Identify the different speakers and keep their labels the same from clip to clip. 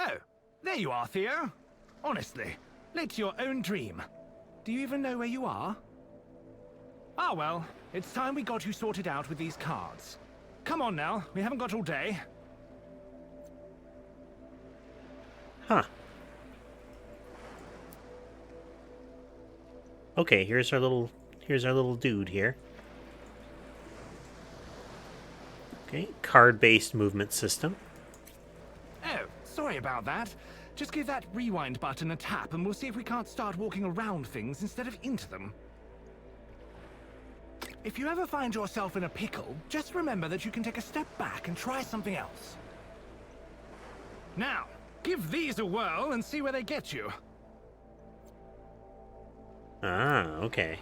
Speaker 1: Oh, there you are, Theo. Honestly, late to your own dream. Do you even know where you are? Ah, well, it's time we got you sorted out with these cards. Come on now, we haven't got all day.
Speaker 2: Huh. Okay, here's our little dude here. Okay, card-based movement system.
Speaker 1: Oh, sorry about that. Just give that rewind button a tap and we'll see if we can't start walking around things instead of into them. If you ever find yourself in a pickle, just remember that you can take a step back and try something else. Now, give these a whirl and see where they get you.
Speaker 2: Ah, okay.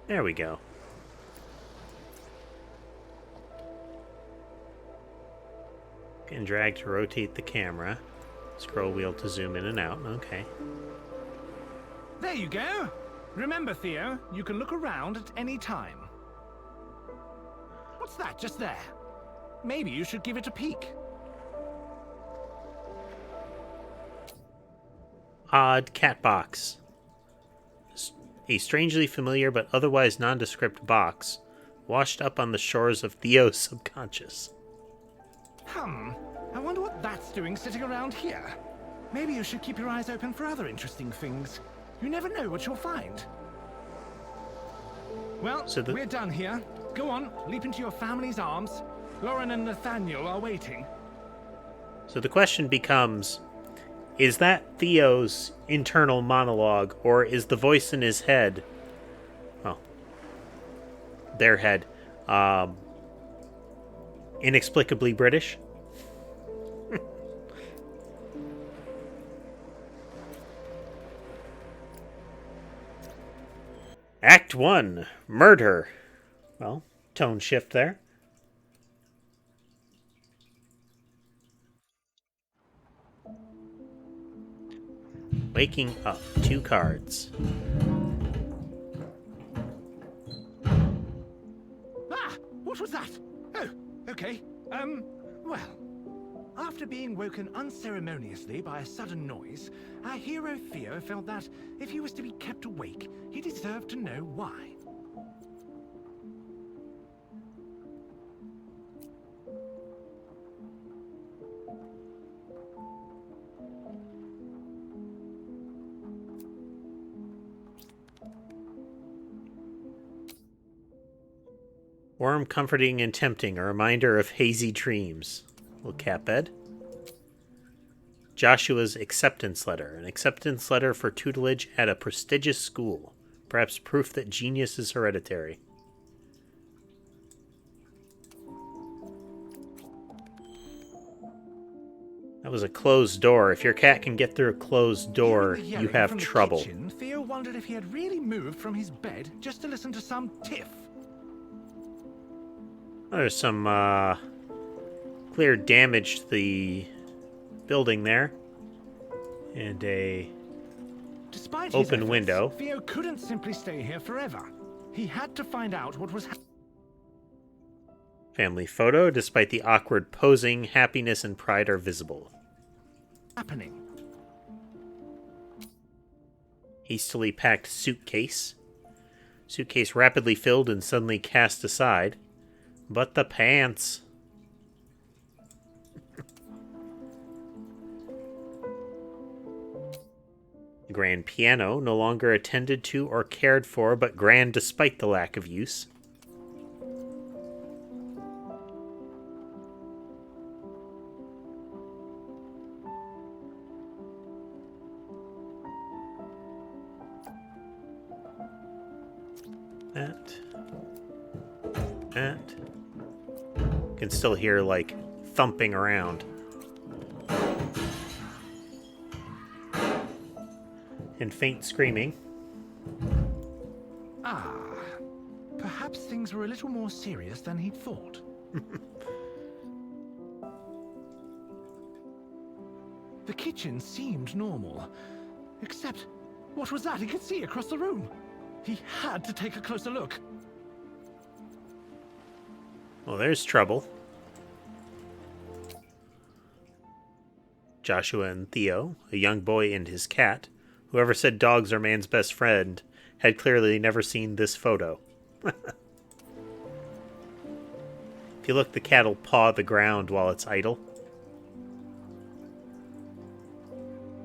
Speaker 2: There we go. And drag to rotate the camera. Scroll wheel to zoom in and out. Okay.
Speaker 1: There you go. Remember, Theo, you can look around at any time. What's that just there? Maybe you should give it a peek.
Speaker 2: Odd cat box. A strangely familiar but otherwise nondescript box washed up on the shores of Theo's subconscious.
Speaker 1: I wonder what that's doing sitting around here. Maybe you should keep your eyes open for other interesting things. You never know what you'll find. Well, we're done here. Go on, leap into your family's arms. Lauren and Nathaniel are waiting.
Speaker 2: So the question becomes, is that Theo's internal monologue, or is the voice in his head, well, their head, inexplicably British? Act 1, Murder. Well, tone shift there. Waking up, 2 cards.
Speaker 1: Ah! What was that? Oh, okay. Well. After being woken unceremoniously by a sudden noise, our hero Theo felt that if he was to be kept awake, he deserved to know why.
Speaker 2: Warm, comforting, and tempting, a reminder of hazy dreams. Little cat bed. Joshua's acceptance letter. An acceptance letter for tutelage at a prestigious school. Perhaps proof that genius is hereditary. That was a closed door. If your cat can get through a closed door, you have trouble.
Speaker 1: Kitchen, Theo wondered if he had really moved from his bed just to listen to some tiff.
Speaker 2: There's some clear damage to the building there. And a
Speaker 1: Despite
Speaker 2: open
Speaker 1: his efforts,
Speaker 2: window.
Speaker 1: Theo couldn't simply stay here forever. He had to find out what was
Speaker 2: Family photo. Despite the awkward posing, happiness and pride are visible.
Speaker 1: happening.
Speaker 2: Hastily packed suitcase. Suitcase rapidly filled and suddenly cast aside. But the pants. Grand piano, no longer attended to or cared for, but grand despite the lack of use. That. Can still hear, like, thumping around. And faint screaming.
Speaker 1: Ah, perhaps things were a little more serious than he'd thought. The kitchen seemed normal, except what was that he could see across the room? He had to take a closer look.
Speaker 2: Well, there's trouble. Joshua and Theo, a young boy and his cat, whoever said dogs are man's best friend, had clearly never seen this photo. If you look, the cat'll paw the ground while it's idle.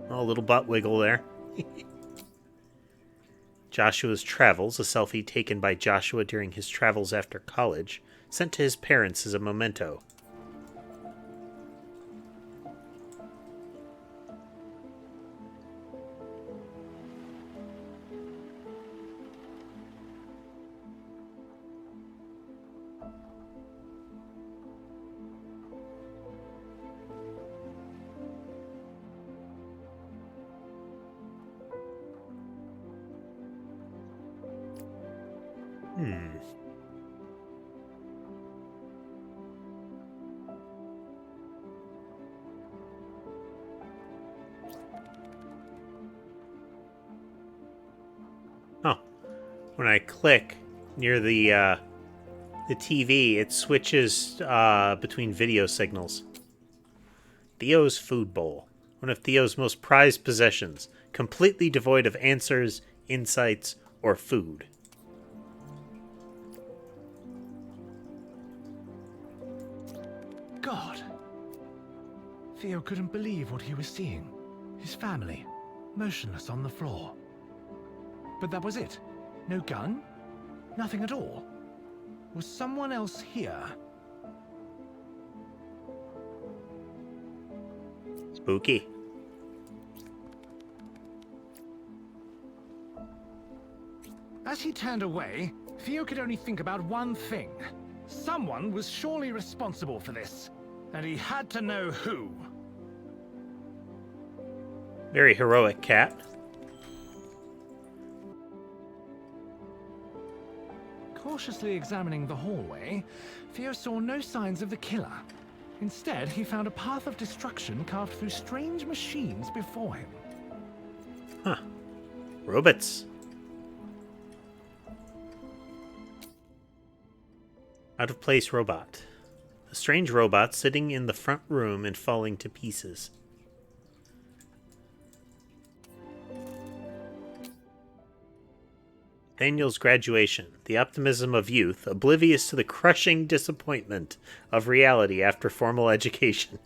Speaker 2: Oh, a little butt wiggle there. Joshua's travels, a selfie taken by Joshua during his travels after college, sent to his parents as a memento. Oh, when I click near the TV, it switches between video signals. Theo's food bowl, one of Theo's most prized possessions, completely devoid of answers, insights, or food.
Speaker 1: God. Theo couldn't believe what he was seeing. His family, motionless on the floor. But that was it. No gun? Nothing at all. Was someone else here?
Speaker 2: Spooky.
Speaker 1: As he turned away, Theo could only think about one thing. Someone was surely responsible for this, and he had to know who.
Speaker 2: Very heroic cat.
Speaker 1: Cautiously examining the hallway, Theo saw no signs of the killer. Instead, he found a path of destruction carved through strange machines before him.
Speaker 2: Huh. Robots. Out-of-place robot. A strange robot sitting in the front room and falling to pieces. Daniel's graduation, the optimism of youth, oblivious to the crushing disappointment of reality after formal education.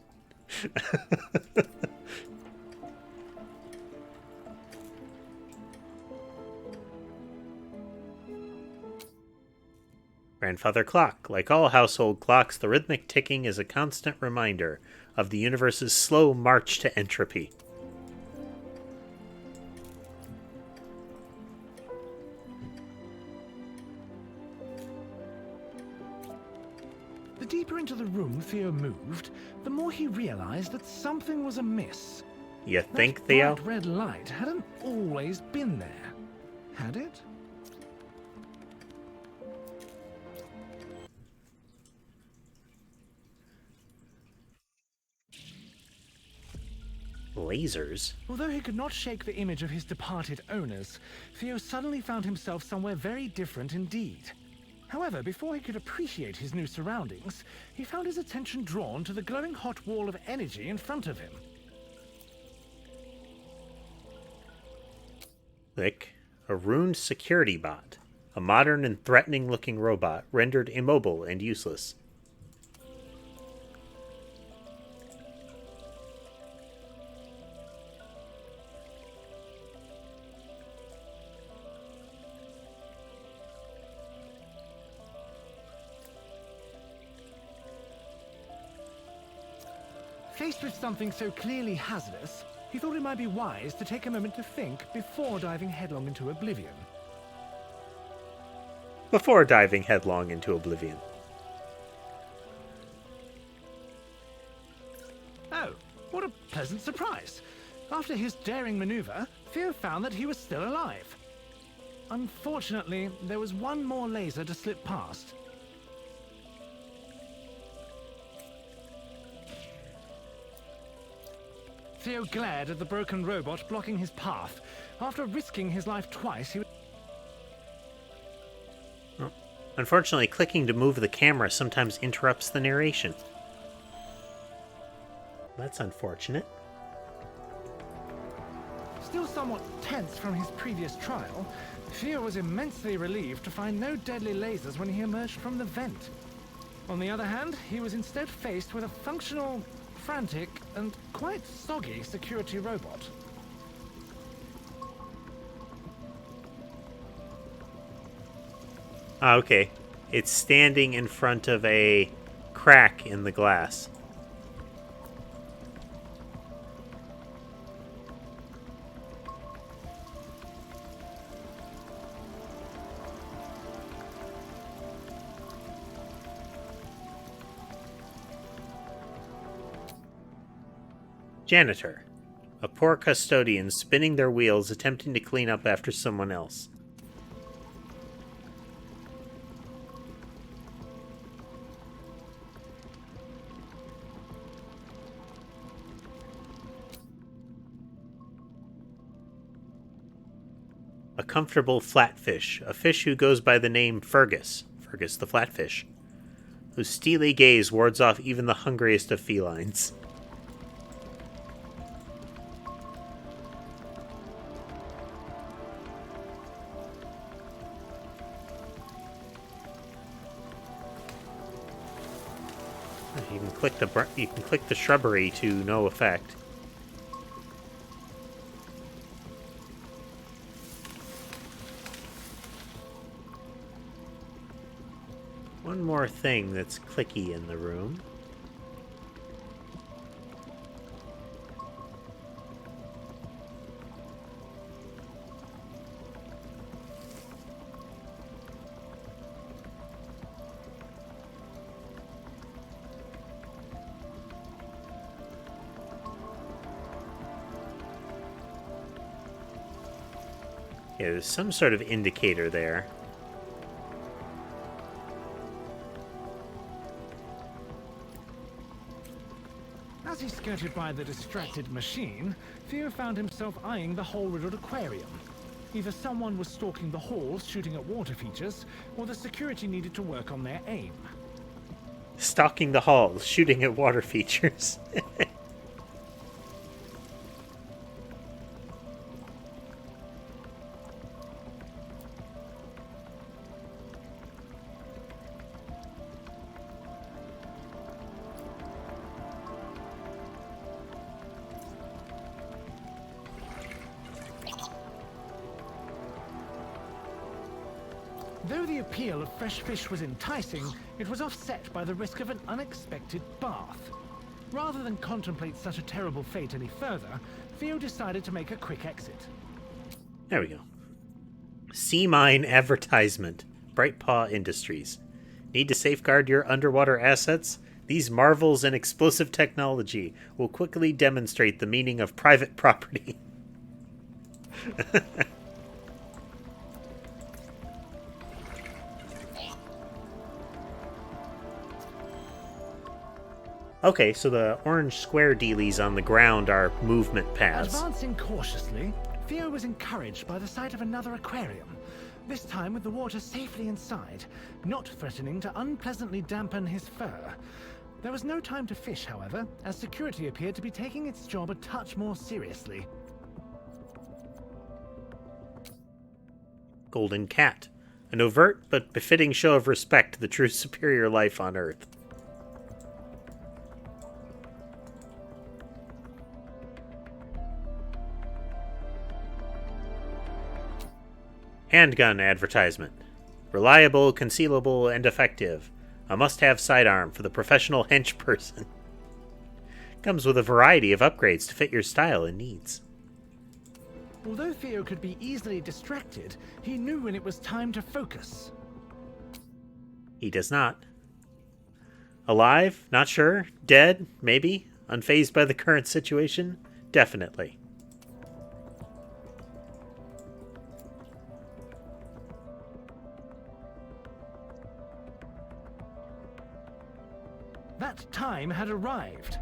Speaker 2: Grandfather clock. Like all household clocks, the rhythmic ticking is a constant reminder of the universe's slow march to entropy.
Speaker 1: The deeper into the room Theo moved, the more he realized that something was amiss.
Speaker 2: You think,
Speaker 1: That
Speaker 2: Theo?
Speaker 1: bright red light hadn't always been there, had it?
Speaker 2: Lasers?
Speaker 1: Although he could not shake the image of his departed owners, Theo suddenly found himself somewhere very different indeed. However, before he could appreciate his new surroundings, he found his attention drawn to the glowing hot wall of energy in front of him.
Speaker 2: Click. A ruined security bot. A modern and threatening-looking robot rendered immobile and useless.
Speaker 1: Faced with something so clearly hazardous, he thought it might be wise to take a moment to think before diving headlong into oblivion.
Speaker 2: Before diving headlong into oblivion.
Speaker 1: Oh, what a pleasant surprise! After his daring maneuver, Theo found that he was still alive. Unfortunately, there was one more laser to slip past. Theo glared at the broken robot blocking his path. After risking his life twice, he...
Speaker 2: Unfortunately, clicking to move the camera sometimes interrupts the narration. That's unfortunate.
Speaker 1: Still somewhat tense from his previous trial, Theo was immensely relieved to find no deadly lasers when he emerged from the vent. On the other hand, he was instead faced with a functional, frantic, and quite soggy security robot.
Speaker 2: Ah, okay. It's standing in front of a crack in the glass. Janitor. A poor custodian spinning their wheels attempting to clean up after someone else. A comfortable flatfish, a fish who goes by the name Fergus the flatfish, whose steely gaze wards off even the hungriest of felines. You can click the shrubbery to no effect. One more thing that's clicky in the room. Yeah, there's some sort of indicator there.
Speaker 1: As he skirted by the distracted machine, Theo found himself eyeing the hole-riddled aquarium. Either someone was stalking the halls shooting at water features, or the security needed to work on their aim.
Speaker 2: Stalking the halls, shooting at water features.
Speaker 1: Though the appeal of fresh fish was enticing, it was offset by the risk of an unexpected bath. Rather than contemplate such a terrible fate any further, Theo decided to make a quick exit.
Speaker 2: There we go. Sea Mine advertisement. Bright Paw Industries. Need to safeguard your underwater assets? These marvels in explosive technology will quickly demonstrate the meaning of private property. Okay, so the orange square dealies on the ground are movement paths.
Speaker 1: Advancing cautiously, Theo was encouraged by the sight of another aquarium, this time with the water safely inside, not threatening to unpleasantly dampen his fur. There was no time to fish, however, as security appeared to be taking its job a touch more seriously.
Speaker 2: Golden Cat. An overt but befitting show of respect to the true superior life on Earth. Handgun advertisement. Reliable, concealable, and effective. A must-have sidearm for the professional hench person. Comes with a variety of upgrades to fit your style and needs.
Speaker 1: Although Theo could be easily distracted, he knew when it was time to focus.
Speaker 2: He does not. Alive? Not sure. Dead? Maybe. Unfazed by the current situation? Definitely.
Speaker 1: that time had arrived.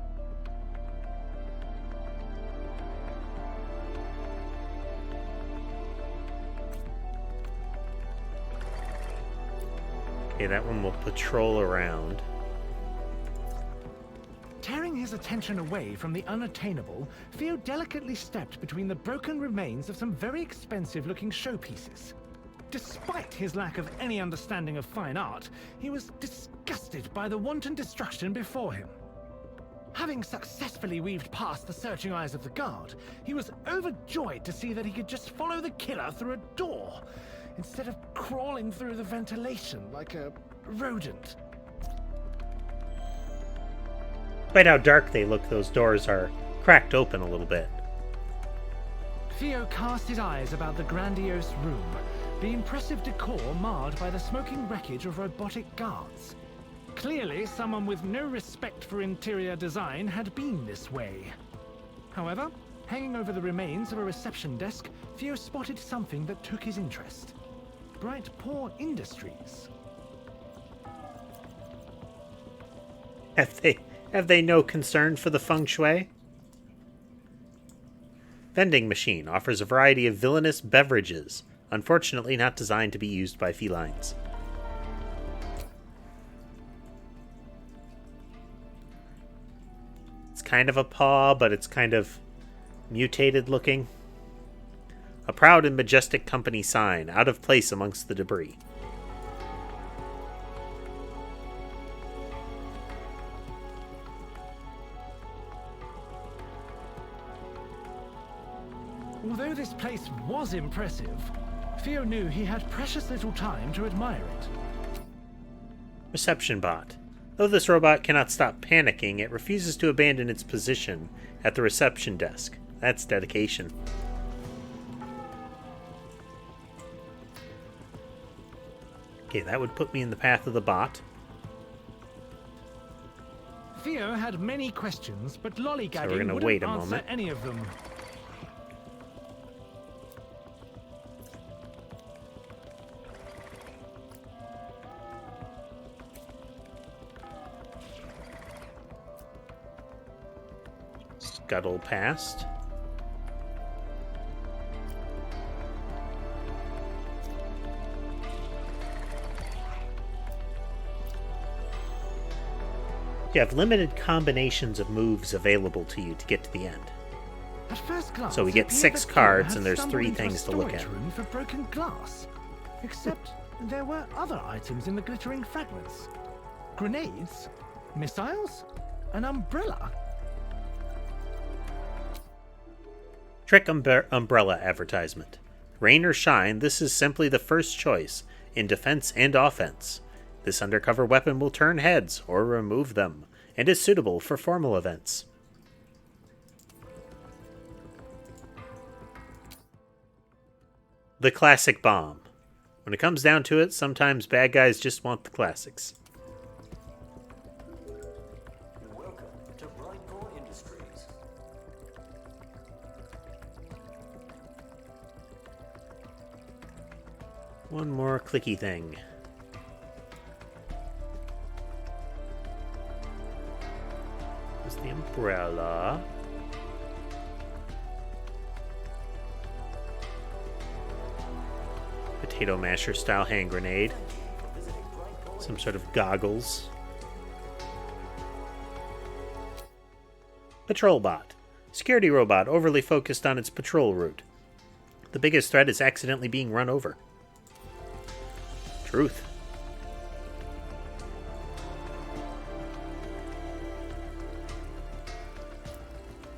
Speaker 2: Okay, that one will patrol around.
Speaker 1: Tearing his attention away from the unattainable, Theo delicately stepped between the broken remains of some very expensive-looking showpieces. Despite his lack of any understanding of fine art, he was disgusted by the wanton destruction before him. Having successfully weaved past the searching eyes of the guard, he was overjoyed to see that he could just follow the killer through a door, instead of crawling through the ventilation like a rodent.
Speaker 2: Despite how dark they look, those doors are cracked open a little bit.
Speaker 1: Theo cast his eyes about the grandiose room, the impressive decor marred by the smoking wreckage of robotic guards. Clearly, someone with no respect for interior design had been this way. However, hanging over the remains of a reception desk, Theo spotted something that took his interest. Bright Paw Industries.
Speaker 2: Have they no concern for the feng shui? Vending machine offers a variety of villainous beverages, unfortunately not designed to be used by felines. It's kind of a paw, but it's kind of mutated looking. A proud and majestic company sign, out of place amongst the debris.
Speaker 1: Although this place was impressive, Theo knew he had precious little time to admire it.
Speaker 2: Reception bot. Though this robot cannot stop panicking, it refuses to abandon its position at the reception desk. That's dedication. Okay, that would put me in the path of the bot.
Speaker 1: Theo had many questions, but lollygagging
Speaker 2: So we're gonna
Speaker 1: wouldn't
Speaker 2: wait a
Speaker 1: answer
Speaker 2: moment.
Speaker 1: any of them.
Speaker 2: Scuttle past. You have limited combinations of moves available to you to get to the end.
Speaker 1: At first glance,
Speaker 2: So we
Speaker 1: it
Speaker 2: get
Speaker 1: appeared
Speaker 2: 6
Speaker 1: that Theo
Speaker 2: cards,
Speaker 1: had
Speaker 2: and there's
Speaker 1: stumbled
Speaker 2: 3
Speaker 1: into a
Speaker 2: things to look
Speaker 1: storage
Speaker 2: at.
Speaker 1: room for broken glass. Except there were other items in the glittering fragments. Grenades, missiles, an umbrella.
Speaker 2: Trick umbrella advertisement. Rain or shine, this is simply the first choice in defense and offense. This undercover weapon will turn heads or remove them, and is suitable for formal events. The classic bomb. When it comes down to it, sometimes bad guys just want the classics.
Speaker 3: Welcome to Bright Paw Industries.
Speaker 2: One more clicky thing. There's the umbrella. Potato masher style hand grenade. Some sort of goggles. Patrol bot. Security robot overly focused on its patrol route. The biggest threat is accidentally being run over. Truth.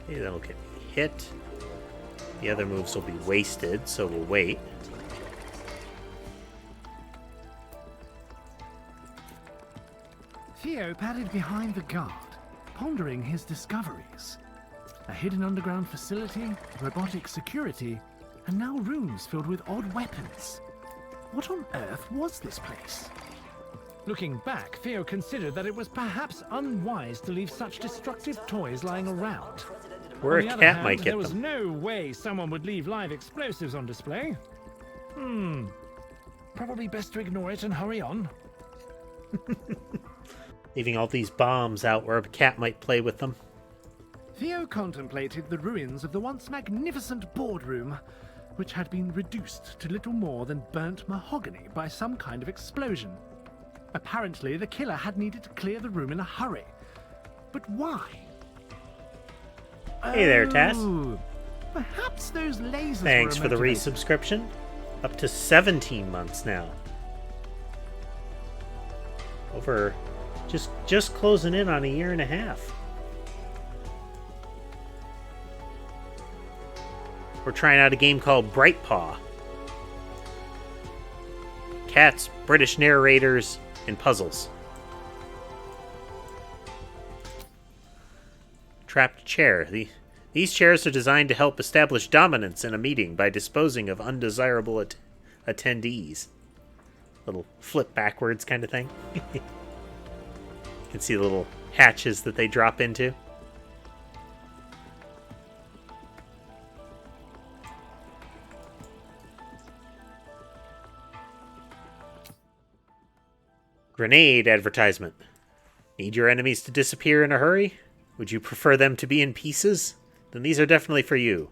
Speaker 2: Okay, that'll get me hit. The other moves will be wasted, so we'll wait.
Speaker 1: Theo padded behind the guard, pondering his discoveries. A hidden underground facility, robotic security, and now rooms filled with odd weapons. What on earth was this place? Looking back, Theo considered that it was perhaps unwise to leave such destructive toys lying around.
Speaker 2: Where
Speaker 1: On
Speaker 2: a
Speaker 1: the other
Speaker 2: cat
Speaker 1: hand,
Speaker 2: might get
Speaker 1: there was
Speaker 2: them.
Speaker 1: no way someone would leave live explosives on display. Probably best to ignore it and hurry on.
Speaker 2: Leaving all these bombs out where a cat might play with them.
Speaker 1: Theo contemplated the ruins of the once magnificent boardroom, which had been reduced to little more than burnt mahogany by some kind of explosion. Apparently, the killer had needed to clear the room in a hurry. But why?
Speaker 2: Hey there, Tass.
Speaker 1: Oh, perhaps those lasers
Speaker 2: Thanks
Speaker 1: were
Speaker 2: for the
Speaker 1: motivated.
Speaker 2: resubscription. Up to 17 months now. Over just closing in on a year and a half. We're trying out a game called Bright Paw. Cats, British narrators, and puzzles. Trapped chair. These chairs are designed to help establish dominance in a meeting by disposing of undesirable attendees. Little flip backwards kind of thing. You can see the little hatches that they drop into. Grenade advertisement. Need your enemies to disappear in a hurry? Would you prefer them to be in pieces? Then these are definitely for you.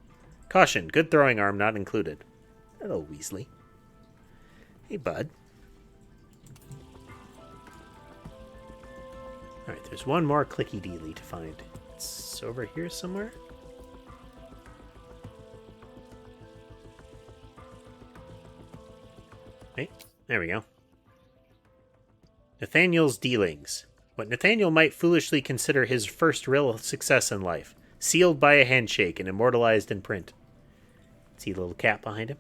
Speaker 2: Caution, good throwing arm not included. Hello, Weasley. Hey, bud. Alright, there's one more clicky dealy to find. It's over here somewhere? Hey, there we go. Nathaniel's dealings. What Nathaniel might foolishly consider his first real success in life. Sealed by a handshake and immortalized in print. See the little cat behind him?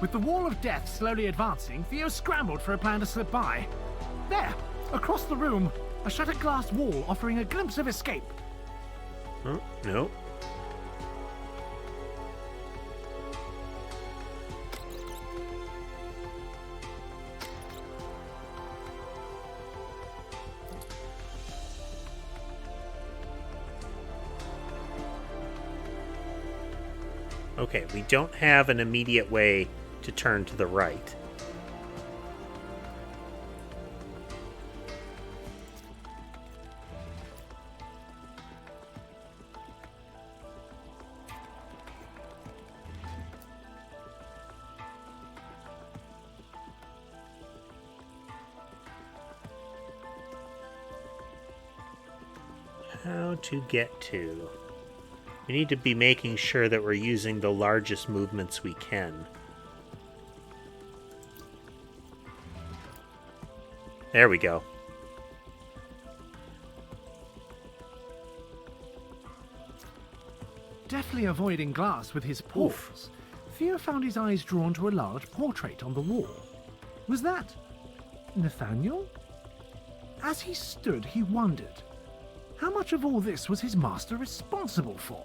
Speaker 1: With the wall of death slowly advancing, Theo scrambled for a plan to slip by. There, across the room, a shattered glass wall offering a glimpse of escape.
Speaker 2: Oh, no. Okay, we don't have an immediate way to turn to the right. How to get to... We need to be making sure that we're using the largest movements we can. There we go.
Speaker 1: Deftly avoiding glass with his paws, Theo found his eyes drawn to a large portrait on the wall. Was that Nathaniel? As he stood, he wondered, how much of all this was his master responsible for?